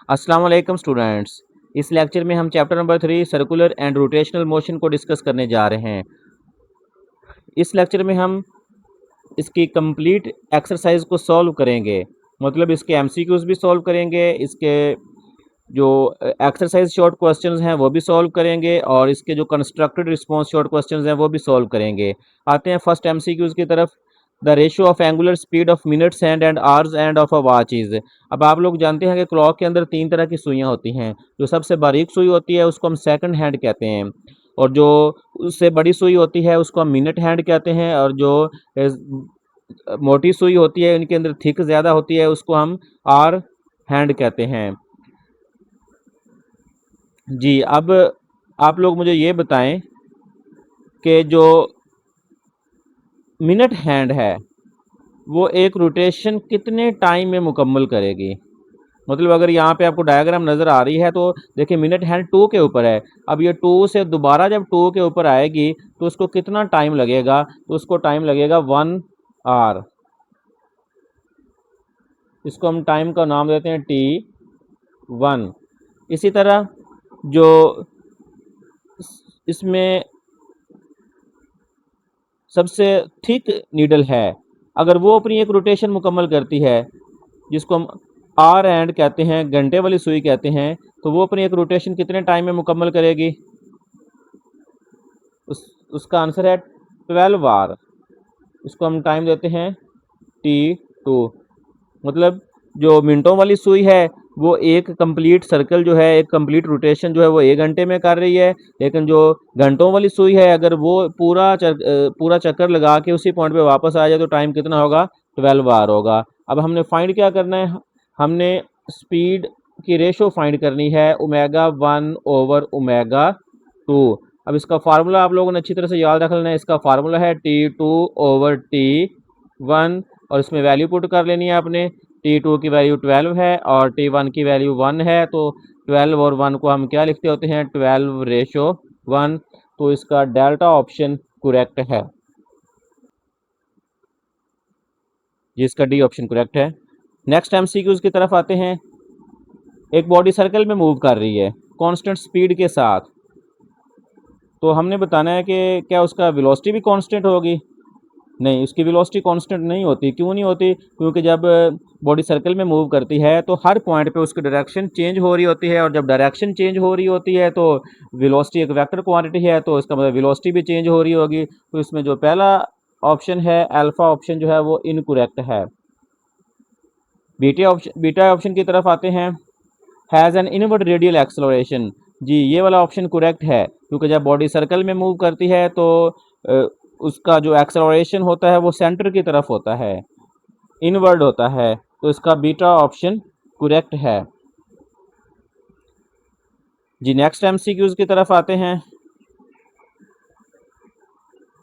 अस्सलाम वालेकुम स्टूडेंट्स। इस लेक्चर में हम chapter number 3 circular and rotational motion को डिस्कस करने जा रहे हैं। इस लेक्चर में हम इसकी कंप्लीट एक्सरसाइज को सॉल्व करेंगे, मतलब इसके एमसीक्यूज भी सॉल्व करेंगे, इसके जो एक्सरसाइज शॉर्ट क्वेश्चंस हैं वो भी सॉल्व करेंगे और इसके जो कंस्ट्रक्टेड रिस्पॉन्स शॉर्ट क्वेश्चंस हैं वो भी सॉल्व करेंगे। आते हैं फर्स्ट एमसीक्यूज की तरफ। The ratio of angular speed of minutes hand and hours end of a watch is. अब आप लोग जानते हैं कि क्लॉक के अंदर 3 तरह की सुइयां होती हैं। जो सबसे बारीक सुई होती है उसको हम सेकंड हैंड कहते हैं, और जो उससे बड़ी सुई होती है उसको हम मिनट हैंड कहते हैं, और जो मोटी सुई होती है उनके अंदर थिक ज़्यादा होती है उसको हम आर हैंड कहते हैं। जी, अब आप लोग मुझे ये बताएं कि जो मिनट हैंड है वो एक रोटेशन कितने टाइम में मुकम्मल करेगी। मतलब अगर यहाँ पे आपको डायग्राम नज़र आ रही है तो देखिए मिनट हैंड 2 के ऊपर है। अब ये 2 से दोबारा जब 2 के ऊपर आएगी तो उसको कितना टाइम लगेगा, तो उसको टाइम लगेगा 1 आवर। इसको हम टाइम का नाम देते हैं T1। इसी तरह जो इसमें सबसे थिक नीडल है, अगर वो अपनी एक रोटेशन मुकम्मल करती है जिसको हम आर एंड कहते हैं, घंटे वाली सुई कहते हैं, तो वो अपनी एक रोटेशन कितने टाइम में मुकम्मल करेगी। उसका आंसर है 12 आवर। इसको हम टाइम देते हैं T2। मतलब जो मिनटों वाली सुई है वो एक कंप्लीट सर्कल जो है, एक कंप्लीट रोटेशन जो है वो 1 घंटे में कर रही है, लेकिन जो घंटों वाली सुई है अगर वो पूरा चक्कर लगा के उसी पॉइंट पे वापस आ जाए तो टाइम कितना होगा, 12 आवर होगा। अब हमने फाइंड क्या करना है, हमने स्पीड की रेशो फाइंड करनी है ω1/ω2। अब इसका फार्मूला आप लोगों ने अच्छी तरह से याद रख लेना है। इसका फार्मूला है T2/T1, और इसमें वैल्यू पुट कर लेनी है आपने। T2 की वैल्यू 12 है और T1 की वैल्यू 1 है, तो 12 और 1 को हम क्या लिखते होते हैं, 12/1। तो इसका डेल्टा ऑप्शन करेक्ट है, जिसका डी ऑप्शन करेक्ट है। नेक्स्ट एमसीक्यूज की तरफ आते हैं। एक बॉडी सर्कल में मूव कर रही है कांस्टेंट स्पीड के साथ, तो हमने बताना है कि क्या उसका वेलोसिटी भी कांस्टेंट होगी। नहीं, उसकी वेलोसिटी कांस्टेंट नहीं होती। क्यों नहीं होती, क्योंकि जब बॉडी सर्कल में मूव करती है तो हर पॉइंट पे उसकी डायरेक्शन चेंज हो रही होती है, और जब डायरेक्शन चेंज हो रही होती है तो वेलोसिटी एक वेक्टर क्वांटिटी है, तो इसका मतलब वेलोसिटी भी चेंज हो रही होगी। तो इसमें जो पहला ऑप्शन है अल्फा ऑप्शन जो है वो इनकरेक्ट है। बीटा ऑप्शन की तरफ आते हैं। Has an inward radial acceleration. जी, ये वाला ऑप्शन करेक्ट है, क्योंकि जब बॉडी सर्कल में मूव करती है तो उसका जो एक्सेलरेशन होता है वो सेंटर की तरफ होता है, इनवर्ड होता है, तो इसका बीटा ऑप्शन करेक्ट है। जी, नेक्स्ट एमसीक्यूज की तरफ आते हैं।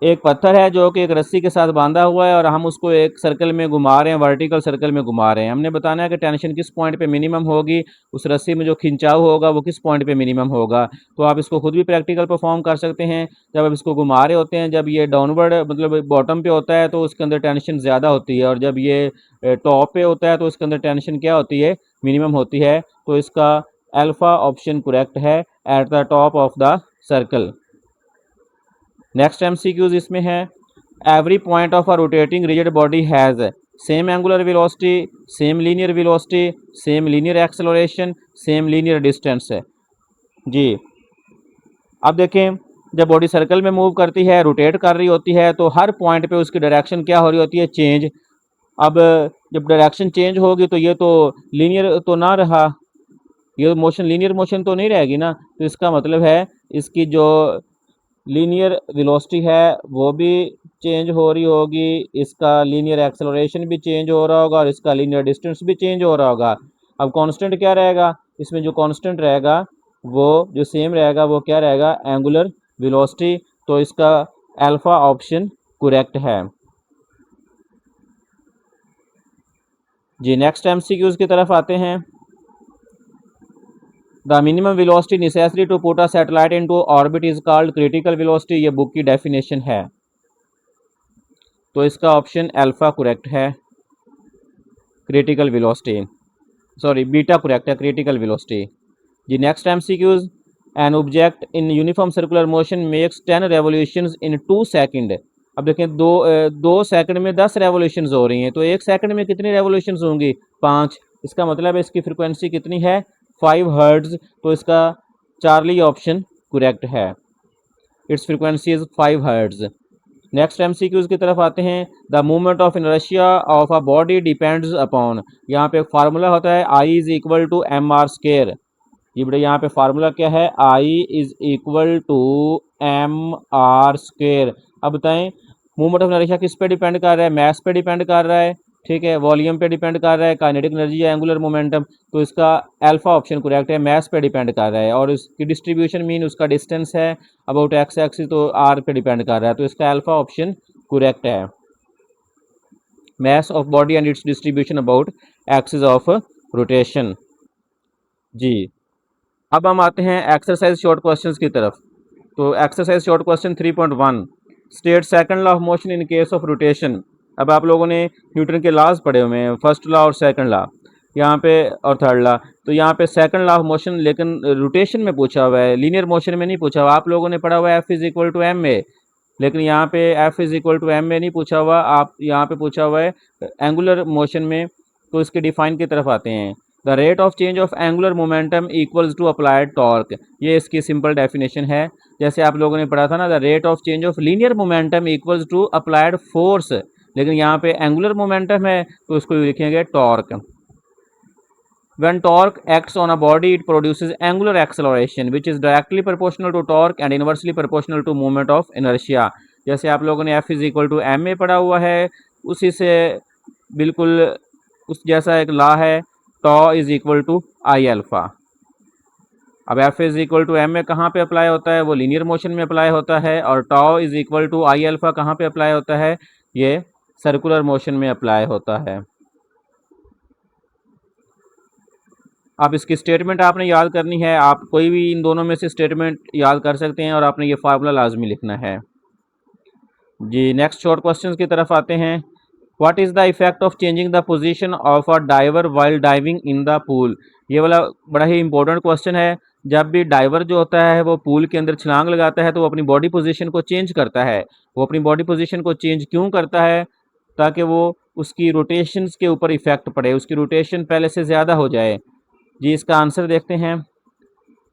एक पत्थर है जो कि एक रस्सी के साथ बांधा हुआ है और हम उसको एक सर्कल में घुमा रहे हैं, वर्टिकल सर्कल में घुमा रहे हैं। हमने बताना है कि टेंशन किस पॉइंट पे मिनिमम होगी, उस रस्सी में जो खिंचाव होगा वो किस पॉइंट पे मिनिमम होगा। तो आप इसको खुद भी प्रैक्टिकल परफॉर्म कर सकते हैं। जब आप इसको घुमा रहे होते हैं, जब ये डाउनवर्ड मतलब बॉटम पे होता है तो उसके अंदर टेंशन ज़्यादा होती है, और जब ये टॉप पे होता है तो उसके अंदर टेंशन क्या होती है, मिनिमम होती है। तो इसका अल्फा ऑप्शन करेक्ट है, at the top of the circle. Next MCQs इसमें है। Every point of a rotating rigid body has same angular velocity, same linear velocity, same linear acceleration, same linear distance है। जी, अब देखें, जब body circle में move करती है, rotate कर रही होती है, तो हर पॉइंट पे उसकी डायरेक्शन क्या हो रही होती है, चेंज। अब जब डायरेक्शन चेंज होगी तो ये तो लीनियर तो ना रहा, ये मोशन लीनियर मोशन तो नहीं रहेगी ना। तो इसका मतलब है इसकी जो लीनियर वेलोसिटी है वो भी चेंज हो रही होगी, इसका लीनियर एक्सेलरेशन भी चेंज हो रहा होगा, और इसका लीनियर डिस्टेंस भी चेंज हो रहा होगा। अब कांस्टेंट क्या रहेगा, इसमें जो कांस्टेंट रहेगा वो जो सेम रहेगा वो क्या रहेगा, एंगुलर वेलोसिटी। तो इसका अल्फा ऑप्शन करेक्ट है। जी, नेक्स्ट एमसीक्यूज की तरफ आते हैं। The minimum velocity necessary to put a satellite into orbit is called critical velocity. ये बुक की डेफिनेशन है, तो इसका ऑप्शन अल्फा करेक्ट है, critical velocity. Sorry beta correct है, क्रिटिकल वेलोसिटी। जी next MCQs, an object in uniform circular motion makes 10 revolutions in 2 second. अब देखें 2 सेकंड में 10 रेवोल्यूशंस हो रही हैं, तो 1 सेकंड में कितनी रेवोल्यूशंस होंगी? 5। इसका मतलब है इसकी फ्रिक्वेंसी कितनी है? 5 हर्ट्ज। तो इसका चार्ली ऑप्शन करेक्ट है, it's frequency is 5 hertz. Next MCQs की तरफ आते हैं। The movement of inertia of a body depends upon, यहाँ पे फार्मूला होता है I is equal to M R square. ये बेटा यहाँ पे फार्मूला क्या है? I is equal to M R square. अब बताएं मूवमेंट ऑफ इनर्शिया किस पे डिपेंड कर रहा है? मास पे डिपेंड कर रहा है, ठीक है, वॉल्यूम पे डिपेंड कर रहा है, काइनेटिक एनर्जी या एंगुलर मोमेंटम। तो इसका अल्फा ऑप्शन करेक्ट है, मास पे डिपेंड कर रहा है, और इसकी डिस्ट्रीब्यूशन मीन उसका डिस्टेंस है अबाउट एक्स एक्सिस, तो आर पे डिपेंड कर रहा है, तो इसका अल्फा ऑप्शन करेक्ट है, mass of body and its distribution about axis of rotation. जी अब हम आते हैं एक्सरसाइज शॉर्ट क्वेश्चंस की तरफ। तो exercise short question 3.1, state second law of motion in case of rotation. अब आप लोगों ने न्यूटन के लॉज पढ़े हुए हैं, फर्स्ट लॉ और सेकंड लॉ यहाँ पे, और थर्ड लॉ। तो यहाँ पे सेकंड लॉ ऑफ मोशन लेकिन रोटेशन में पूछा हुआ है, लीनियर मोशन में नहीं पूछा हुआ। आप लोगों ने पढ़ा हुआ है F is equal to M A, लेकिन यहाँ पे F is equal to M A नहीं पूछा हुआ, आप यहाँ पे पूछा हुआ है एंगुलर मोशन में। तो इसके डिफाइन की तरफ आते हैं। The rate of change of angular momentum equals to applied torque, ये इसकी सिंपल डेफिनेशन है। जैसे आप लोगों ने पढ़ा था ना, the rate of change of linear momentum equals to applied force, लेकिन यहाँ पे एंगुलर मोमेंटम है तो इसको लिखेंगे torque. When torque acts on a body, it produces angular acceleration which is directly proportional to torque and inversely proportional to moment of inertia। जैसे आप लोगों ने F is equal to M A पढ़ा हुआ है, उसी से बिल्कुल उस जैसा एक लॉ है, tau is equal to I alpha. अब F is equal to M A कहाँ पे अप्लाई होता है? वो लीनियर मोशन में अप्लाई होता है, और tau is equal to I alpha कहाँ पे अप्लाई होता है? ये सर्कुलर मोशन में अप्लाई होता है। अब इसकी स्टेटमेंट आपने याद करनी है, आप कोई भी इन दोनों में से स्टेटमेंट याद कर सकते हैं, और आपने ये फार्मूला लाजमी लिखना है। जी नेक्स्ट शॉर्ट क्वेश्चंस की तरफ आते हैं। What is the effect of changing the position of a diver while diving in the pool? ये वाला बड़ा ही इंपॉर्टेंट क्वेश्चन है। जब भी डाइवर जो होता है वो पूल के अंदर छलांग लगाता है तो वो अपनी बॉडी पोजीशन को चेंज करता है। वो अपनी बॉडी पोजीशन को चेंज क्यों करता है? ताकि वो उसकी रोटेशंस के ऊपर इफेक्ट पड़े, उसकी रोटेशन पहले से ज़्यादा हो जाए। जी इसका आंसर देखते हैं।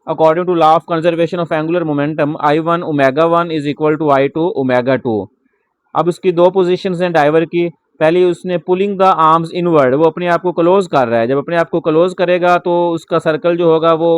According to law of conservation of angular momentum, I1 omega 1 is equal to I2 omega 2। अब उसकी दो पोजीशंस हैं डाइवर की। पहली उसने पुलिंग द आर्म्स इनवर्ड, वो अपने आप को क्लोज कर रहा है। जब अपने आप को क्लोज करेगा तो उसका सर्कल जो होगा वो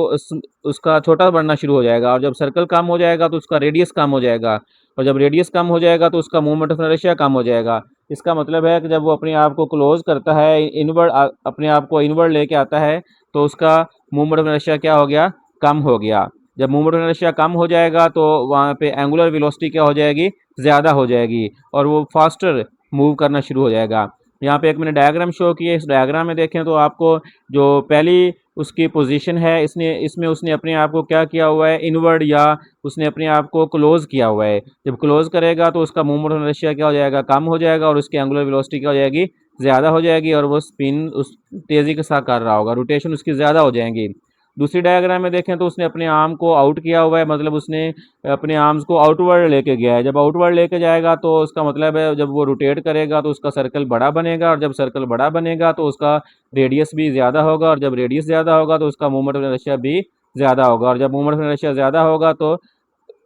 उसका छोटा बनना शुरू हो जाएगा, और जब सर्कल कम हो जाएगा तो उसका रेडियस कम हो जाएगा, और जब रेडियस कम हो जाएगा तो उसका मूवमेंट ऑफ इनर्शिया कम हो जाएगा। इसका मतलब है कि जब वो अपने आप को क्लोज करता है, इनवर्ड अपने आप को इनवर्ड लेके आता है, तो उसका मूवमेंट ऑफ इनर्शिया क्या हो गया? कम हो गया। जब मूवमेंट ऑफ इनर्शिया कम हो जाएगा तो वहाँ पे एंगुलर वेलोसिटी क्या हो जाएगी? ज़्यादा हो जाएगी, और वो फास्टर मूव करना शुरू हो जाएगा। यहाँ पे एक मैंने डायग्राम शो किया, इस डायग्राम में देखें तो आपको जो पहली उसकी पोजीशन है, इसमें उसने अपने आप को क्या किया हुआ है? इनवर्ड, या उसने अपने आप को क्लोज किया हुआ है। जब क्लोज करेगा तो उसका मूवमेंट ऑफ इनर्शिया क्या हो जाएगा? कम हो जाएगा, और उसकी एंगुलर वेलोसिटी क्या हो जाएगी? ज़्यादा हो जाएगी, और वो स्पिन उस तेज़ी के साथ कर रहा होगा, रोटेशन उसकी ज़्यादा हो जाएंगी। दूसरी डायग्राम में देखें तो उसने अपने आर्म को आउट किया हुआ है, मतलब उसने अपने आर्म्स को आउटवर्ड लेके गया है। जब आउटवर्ड लेके जाएगा तो उसका मतलब है जब वो रोटेट करेगा तो उसका सर्कल बड़ा बनेगा, और जब सर्कल बड़ा बनेगा तो उसका रेडियस भी ज़्यादा होगा, और जब रेडियस ज़्यादा होगा तो उसका मूवमेंट ऑफ इनर्शिया भी ज़्यादा होगा, और जब मूवमेंट ऑफ इनर्शिया ज़्यादा होगा तो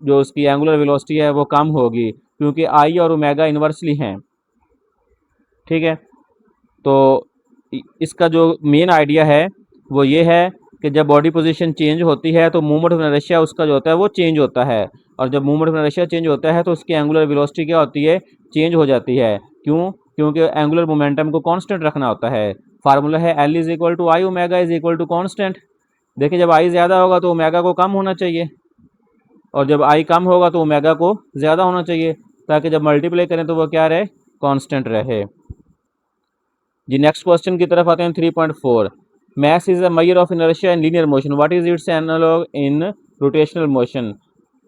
जो उसकी एंगुलर वेलोसिटी है वो कम होगी, क्योंकि आई और ओमेगा इन्वर्सली हैं। ठीक है, तो इसका जो मेन आइडिया है वो ये है कि जब बॉडी पोजीशन चेंज होती है तो मूवमेंट ऑफ इनर्शिया उसका जो होता है वो चेंज होता है, और जब मूवमेंट ऑफ इनर्शिया चेंज होता है तो उसकी एंगुलर वेलोसिटी क्या होती है? चेंज हो जाती है। क्यों? क्योंकि एंगुलर मोमेंटम को कांस्टेंट रखना होता है। फार्मूला है L is equal to I omega is equal to constant. देखिए जब आई ज़्यादा होगा तो ओमेगा को कम होना चाहिए, और जब आई कम होगा तो ओमेगा को ज़्यादा होना चाहिए, ताकि जब मल्टीप्लाई करें तो वो क्या रहे? कांस्टेंट रहे। जी नेक्स्ट क्वेश्चन की तरफ आते हैं 3.4, mass is a measure of inertia in linear motion, what is its analog in rotational motion?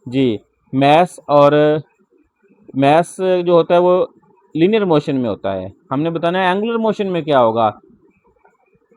Ji mass और mass जो होता है वो लीनियर मोशन में होता है, हमने बताना है एंगुलर मोशन में क्या होगा।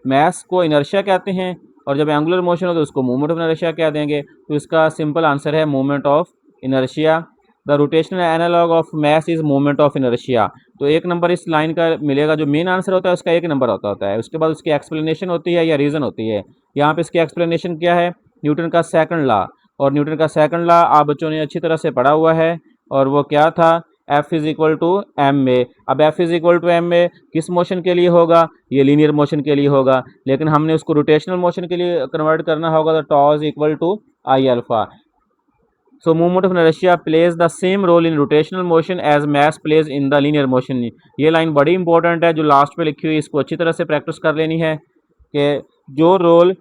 मैस को इनर्शिया कहते हैं, और जब एंगुलर मोशन हो तो उसको मूवमेंट ऑफ इनर्शिया कह देंगे। तो इसका सिंपल आंसर है movement of inertia. The rotational analog of mass is movement of inertia. तो 1 नंबर इस लाइन का मिलेगा। जो मेन आंसर होता है उसका 1 नंबर होता है। उसके बाद उसकी एक्सप्लेनेशन होती है या रीज़न होती है। यहाँ पे इसकी एक्सप्लेनेशन क्या है, न्यूटन का सेकंड लॉ। और न्यूटन का सेकंड लॉ आप बच्चों ने अच्छी तरह से पढ़ा हुआ है, और वो क्या था, F is equal to M A. अब F is equal to M A किस मोशन के लिए होगा, ये लीनियर मोशन के लिए होगा, लेकिन हमने उसको रोटेशनल मोशन के लिए कन्वर्ट करना होगा, तो tau is equal to I alpha. So movement of inertia plays the same role in rotational motion as mass plays in the linear motion। ये लाइन बड़ी इंपॉर्टेंट है जो लास्ट पे लिखी हुई, इसको अच्छी तरह से प्रैक्टिस कर लेनी है कि जो रोल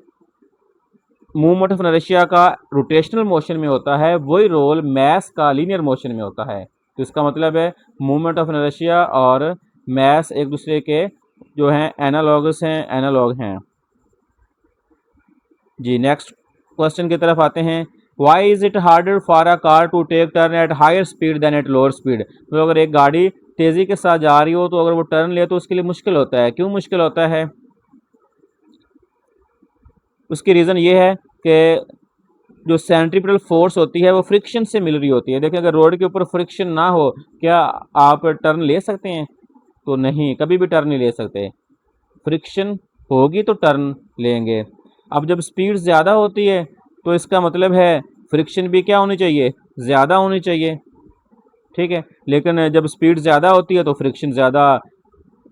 मूवमेंट ऑफ इनर्शिया का रोटेशनल मोशन में होता है वही रोल मैस का लीनियर मोशन में होता है। तो इसका मतलब है मूवमेंट ऑफ इनर्शिया और मैस एक दूसरे के जो हैं एनालॉगस हैं, एनालॉग हैं जी। नेक्स्ट क्वेश्चन की तरफ आते हैं। Why is it harder for a car to take turn at higher speed than at lower speed. तो अगर एक गाड़ी तेज़ी के साथ जा रही हो तो अगर वो टर्न ले तो उसके लिए मुश्किल होता है। क्यों मुश्किल होता है, उसकी रीज़न ये है कि जो सेंट्रीपिटल फोर्स होती है वो फ्रिक्शन से मिल रही होती है। देखिए अगर रोड के ऊपर फ्रिक्शन ना हो, क्या आप टर्न ले सकते हैं? तो नहीं, कभी भी टर्न नहीं ले सकते। फ्रिक्शन होगी तो टर्न लेंगे। अब जब स्पीड ज़्यादा होती है तो इसका मतलब है फ्रिक्शन भी क्या होनी चाहिए, ज़्यादा होनी चाहिए, ठीक है। लेकिन जब स्पीड ज़्यादा होती है तो फ्रिक्शन ज़्यादा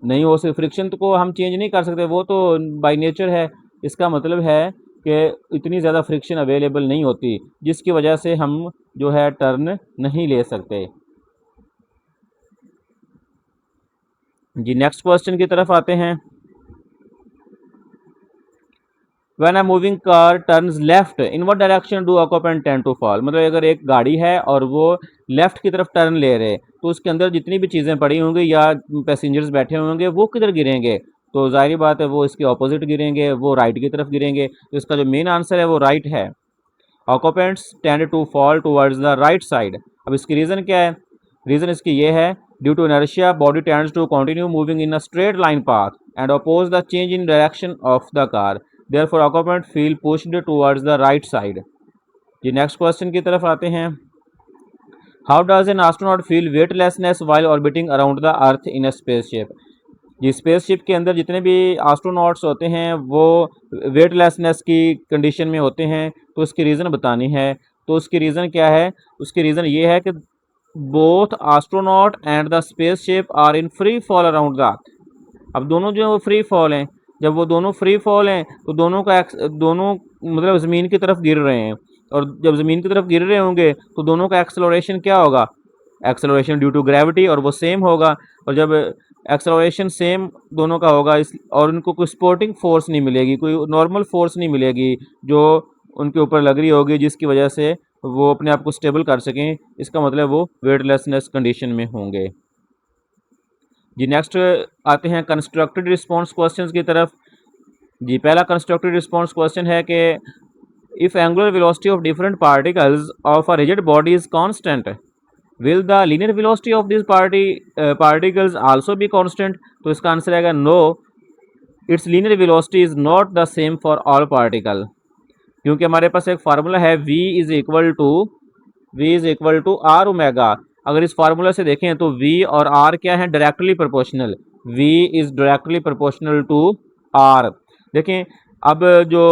नहीं हो सकती। फ्रिक्शन तो को हम चेंज नहीं कर सकते, वो तो बाय नेचर है। इसका मतलब है कि इतनी ज़्यादा फ्रिक्शन अवेलेबल नहीं होती जिसकी वजह से हम जो है टर्न नहीं ले सकते जी। नेक्स्ट क्वेश्चन की तरफ आते हैं। When a moving car turns left, in what direction do occupant tend to fall? मतलब अगर एक गाड़ी है और वो लेफ्ट की तरफ टर्न ले रहे तो उसके अंदर जितनी भी चीज़ें पड़ी होंगी या पैसेंजर्स बैठे होंगे वो किधर गिरेंगे? तो जाहिर बात है वो इसके ऑपोजिट गिरेंगे, वो राइट की तरफ गिरेंगे। तो इसका जो मेन आंसर है वो राइट है। Occupants tend to fall towards the right side. अब इसकी रीज़न क्या है? रीज़न इसकी ये है, due to inertia body tends to continue moving in a straight line path and oppose the change in direction of the car, therefore occupant feel pushed towards the right side। जी next question की तरफ आते हैं। How does an astronaut feel weightlessness while orbiting around the earth in a spaceship. Ji spaceship के अंदर जितने भी astronauts होते हैं वो वेटलेसनेस की कंडीशन में होते हैं। तो उसकी रीज़न बतानी है। तो उसकी रीज़न क्या है? उसकी रीज़न ये है कि both astronaut and the spaceship are in free fall around the earth. अब दोनों जो है वो फ्री फॉल हैं। जब वो दोनों फ्री फॉल हैं तो दोनों मतलब ज़मीन की तरफ गिर रहे हैं, और जब ज़मीन की तरफ गिर रहे होंगे तो दोनों का एक्सेलरेशन क्या होगा? एक्सेलरेशन ड्यू टू ग्रेविटी, और वो सेम होगा। और जब एक्सेलरेशन सेम दोनों का होगा इस और उनको कोई सपोर्टिंग फोर्स नहीं मिलेगी, कोई नॉर्मल फोर्स नहीं मिलेगी जो उनके ऊपर लग रही होगी जिसकी वजह से वो अपने आप को स्टेबल कर सकें। इसका मतलब वो वेटलेसनेस कंडीशन में होंगे जी। नेक्स्ट आते हैं कंस्ट्रक्टेड रिस्पॉन्स क्वेश्चंस की तरफ जी। पहला कंस्ट्रक्टेड रिस्पॉन्स क्वेश्चन है कि if angular velocity of different particles of a rigid body is constant, will the linear velocity of this particles also be constant. तो इसका आंसर आएगा no, it's linear velocity is not the same for all particle. क्योंकि हमारे पास एक formula है v is equal to r omega. अगर इस फार्मूला से देखें तो v और r क्या है? Directly proportional. v is directly proportional to r। देखें अब जो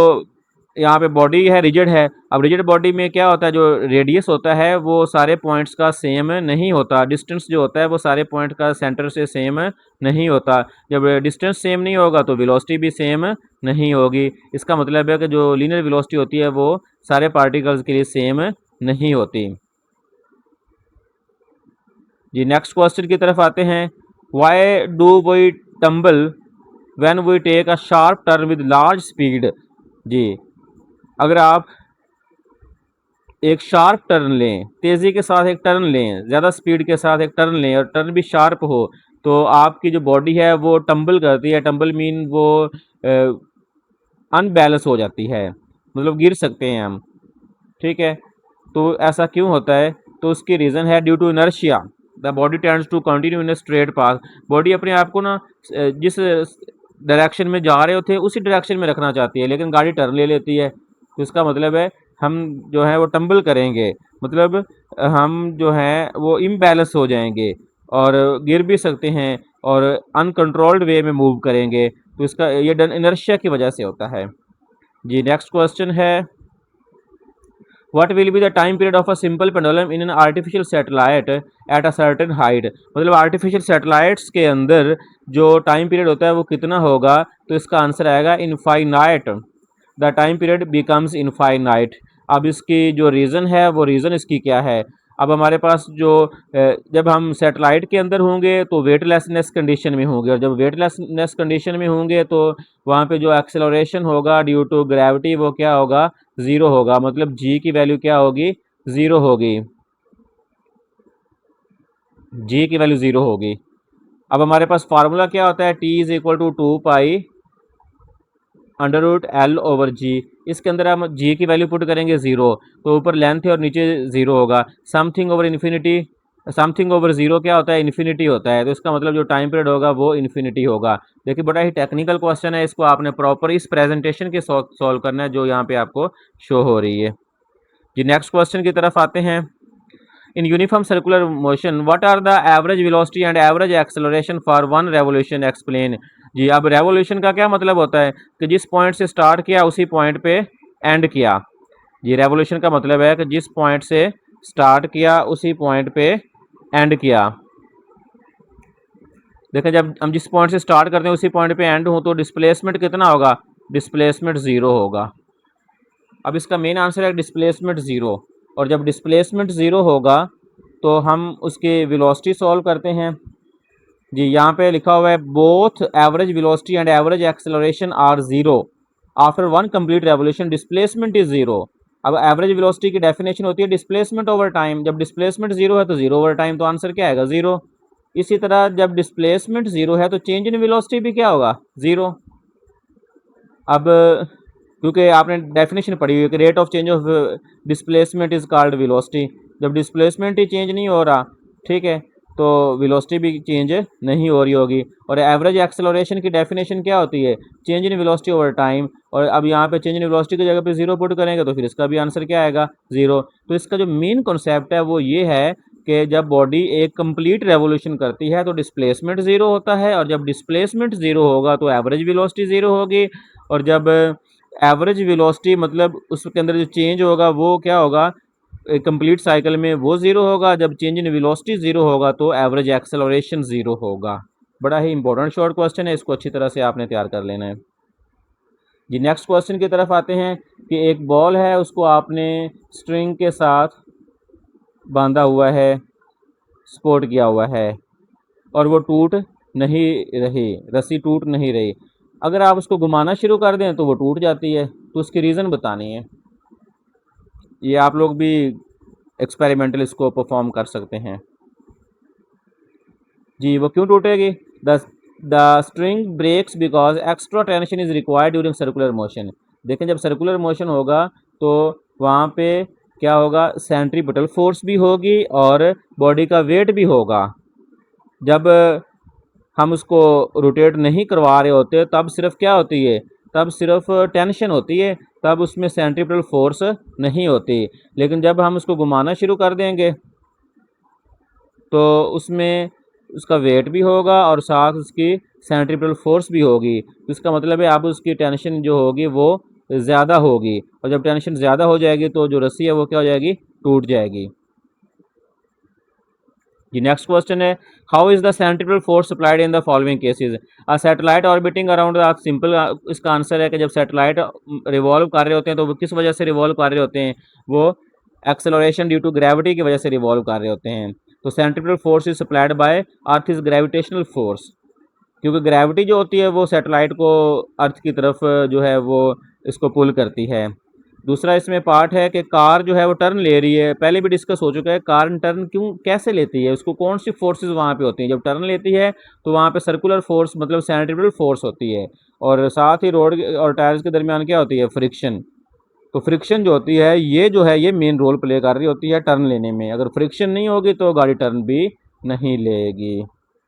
यहाँ पे बॉडी है रिजिड है। अब रिजिड बॉडी में क्या होता है, जो रेडियस होता है वो सारे पॉइंट्स का सेम नहीं होता। डिस्टेंस जो होता है वो सारे पॉइंट का सेंटर से सेम नहीं होता। जब डिस्टेंस सेम नहीं होगा तो वेलोसिटी भी सेम नहीं होगी। इसका मतलब है कि जो लीनियर वेलोसिटी होती है वो सारे पार्टिकल्स के लिए सेम नहीं होती जी। नेक्स्ट क्वेश्चन की तरफ आते हैं। Why do we tumble when we take a sharp turn with large speed. जी अगर आप एक शार्प टर्न लें, तेज़ी के साथ एक टर्न लें, ज़्यादा स्पीड के साथ एक टर्न लें और टर्न भी शार्प हो तो आपकी जो बॉडी है वो टम्बल करती है। टम्बल मीन वो अनबैलेंस हो जाती है, मतलब गिर सकते हैं हम, ठीक है। तो ऐसा क्यों होता है? तो उसकी रीज़न है due to inertia the body tends to continue in a straight path. Body अपने आप को ना जिस डायरेक्शन में जा रहे होते हैं उसी डायरेक्शन में रखना चाहती है, लेकिन गाड़ी टर्न ले लेती है, तो इसका मतलब है हम जो है वो टम्बल करेंगे, मतलब हम जो है वो इम्बैलेंस हो जाएंगे और गिर भी सकते हैं और अनकंट्रोल्ड वे में मूव करेंगे, तो इसका ये डन इनर्शिया की वजह से होता है। जी नेक्स्ट क्वेश्चन है, what will be the time period of a simple pendulum in an artificial satellite at a certain height. मतलब आर्टिफिशियल सैटेलाइट्स के अंदर जो टाइम पीरियड होता है वो कितना होगा, तो इसका आंसर आएगा infinite. The time period becomes infinite. अब इसकी जो रीज़न है वो रीज़न इसकी क्या है, अब हमारे पास जो जब हम सैटेलाइट के अंदर होंगे तो वेटलेसनेस कंडीशन में होंगे, और जब वेटलेसनेस कंडीशन में होंगे तो वहाँ पे जो एक्सेलरेशन होगा ड्यू टू ग्रेविटी वो क्या होगा, ज़ीरो होगा, मतलब जी की वैल्यू क्या होगी, ज़ीरो होगी, जी की वैल्यू ज़ीरो होगी। अब हमारे पास फार्मूला क्या होता है, T is equal to 2 pi under root L over g. इसके अंदर हम जी की वैल्यू पुट करेंगे ज़ीरो, तो ऊपर लेंथ है और नीचे ज़ीरो होगा। Something over infinity, something over zero क्या होता है, इन्फिनिटी होता है, तो इसका मतलब जो टाइम पीरियड होगा वो इन्फिनिटी होगा। देखिए बड़ा ही टेक्निकल क्वेश्चन है, इसको आपने प्रॉपर इस प्रेजेंटेशन के सॉल्व करना है जो यहाँ पे आपको शो हो रही है। जी नेक्स्ट क्वेश्चन की तरफ आते हैं। In uniform circular motion what are the average velocity and average acceleration for one revolution, explain. जी अब रेवोल्यूशन का क्या मतलब होता है कि जिस पॉइंट से स्टार्ट किया उसी पॉइंट पे एंड किया। जी रेवोल्यूशन का मतलब है कि जिस पॉइंट से स्टार्ट किया उसी पॉइंट पे एंड किया। देखें जब हम जिस पॉइंट से स्टार्ट करते हैं उसी पॉइंट पे एंड हो तो डिस्प्लेसमेंट कितना होगा, डिस्प्लेसमेंट ज़ीरो होगा। अब इसका मेन आंसर है डिस्प्लेसमेंट ज़ीरो, और जब डिस्प्लेसमेंट ज़ीरो होगा तो हम उसकी वेलोसिटी सॉल्व करते हैं। जी यहाँ पे लिखा हुआ है both average velocity and average acceleration are zero after one complete revolution, displacement is zero. अब एवरेज वेलोसिटी की डेफिनेशन होती है डिस्प्लेसमेंट ओवर टाइम, जब डिस्प्लेसमेंट ज़ीरो है तो ज़ीरो ओवर टाइम, तो आंसर क्या आएगा, ज़ीरो। इसी तरह जब डिस्प्लेसमेंट ज़ीरो है तो चेंज इन वेलोसिटी भी क्या होगा, ज़ीरो। अब क्योंकि आपने डेफिनेशन पढ़ी हुई है कि rate of change of displacement is called velocity, जब डिस्प्लेसमेंट ही चेंज नहीं हो रहा, ठीक है, तो वेलोसिटी भी चेंज नहीं हो रही होगी। और एवरेज एक्सेलरेशन की डेफिनेशन क्या होती है, change in velocity over time, और अब यहाँ पे चेंज इन वेलोसिटी की जगह पे ज़ीरो पुट करेंगे तो फिर इसका भी आंसर क्या आएगा, ज़ीरो। तो इसका जो मेन कॉन्सेप्ट है वो ये है कि जब बॉडी एक कंप्लीट रेवोल्यूशन करती है तो डिस्प्लेसमेंट ज़ीरो होता है, और जब डिस्प्लेसमेंट ज़ीरो होगा तो एवरेज वेलोसिटी ज़ीरो होगी, और जब एवरेज वेलोसिटी मतलब उसके अंदर जो चेंज होगा वो क्या होगा, कंप्लीट साइकिल में वो ज़ीरो होगा। जब चेंज इन वेलोसिटी ज़ीरो होगा तो एवरेज एक्सेलरेशन ज़ीरो होगा। बड़ा ही इंपॉर्टेंट शॉर्ट क्वेश्चन है, इसको अच्छी तरह से आपने तैयार कर लेना है। जी नेक्स्ट क्वेश्चन की तरफ आते हैं कि एक बॉल है उसको आपने स्ट्रिंग के साथ बांधा हुआ है, सपोर्ट किया हुआ है, और वो टूट नहीं रही, रस्सी टूट नहीं रही। अगर आप उसको घुमाना शुरू कर दें तो वो टूट जाती है, तो उसकी रीज़न बतानी है। ये आप लोग भी एक्सपेरिमेंटल इसको परफॉर्म कर सकते हैं। जी वो क्यों टूटेगी, the string breaks because extra tension is required during circular motion. देखें जब सर्कुलर मोशन होगा तो वहाँ पे क्या होगा, सेंट्रीपिटल फोर्स भी होगी और बॉडी का वेट भी होगा। जब हम उसको रोटेट नहीं करवा रहे होते तब सिर्फ क्या होती है, तब सिर्फ टेंशन होती है, तब उसमें सेंट्रीपिटल फोर्स नहीं होती। लेकिन जब हम उसको घुमाना शुरू कर देंगे तो उसमें उसका वेट भी होगा और साथ उसकी सेंट्रीपिटल फोर्स भी होगी, तो इसका मतलब है अब उसकी टेंशन जो होगी वो ज़्यादा होगी, और जब टेंशन ज़्यादा हो जाएगी तो जो रस्सी है वो क्या हो जाएगी, टूट जाएगी। जी नेक्स्ट क्वेश्चन है, how is the centripetal force supplied in the following cases. A satellite orbiting around the simple, इसका आंसर है कि जब सैटेलाइट रिवॉल्व कर रहे होते हैं तो वो किस वजह से रिवॉल्व कर रहे होते हैं, वो एक्सेलरेशन ड्यू टू ग्रेविटी की वजह से रिवॉल्व कर रहे होते हैं। तो centripetal force is supplied by earth is gravitational force, क्योंकि ग्रेविटी जो होती है वो सैटेलाइट को अर्थ की तरफ जो है वो इसको पुल करती है। दूसरा इसमें पार्ट है कि कार जो है वो टर्न ले रही है, पहले भी डिस्कस हो चुका है, कार टर्न क्यों कैसे लेती है, उसको कौन सी फोर्सेस वहाँ पे होती हैं। जब टर्न लेती है तो वहाँ पे सर्कुलर फोर्स मतलब सेंट्रीपिटल फोर्स होती है, और साथ ही रोड और टायर्स के दरमियान क्या होती है, फ्रिक्शन। तो फ्रिक्शन जो होती है ये जो है ये मेन रोल प्ले कर रही होती है टर्न लेने में, अगर फ्रिक्शन नहीं होगी तो गाड़ी टर्न भी नहीं लेगी।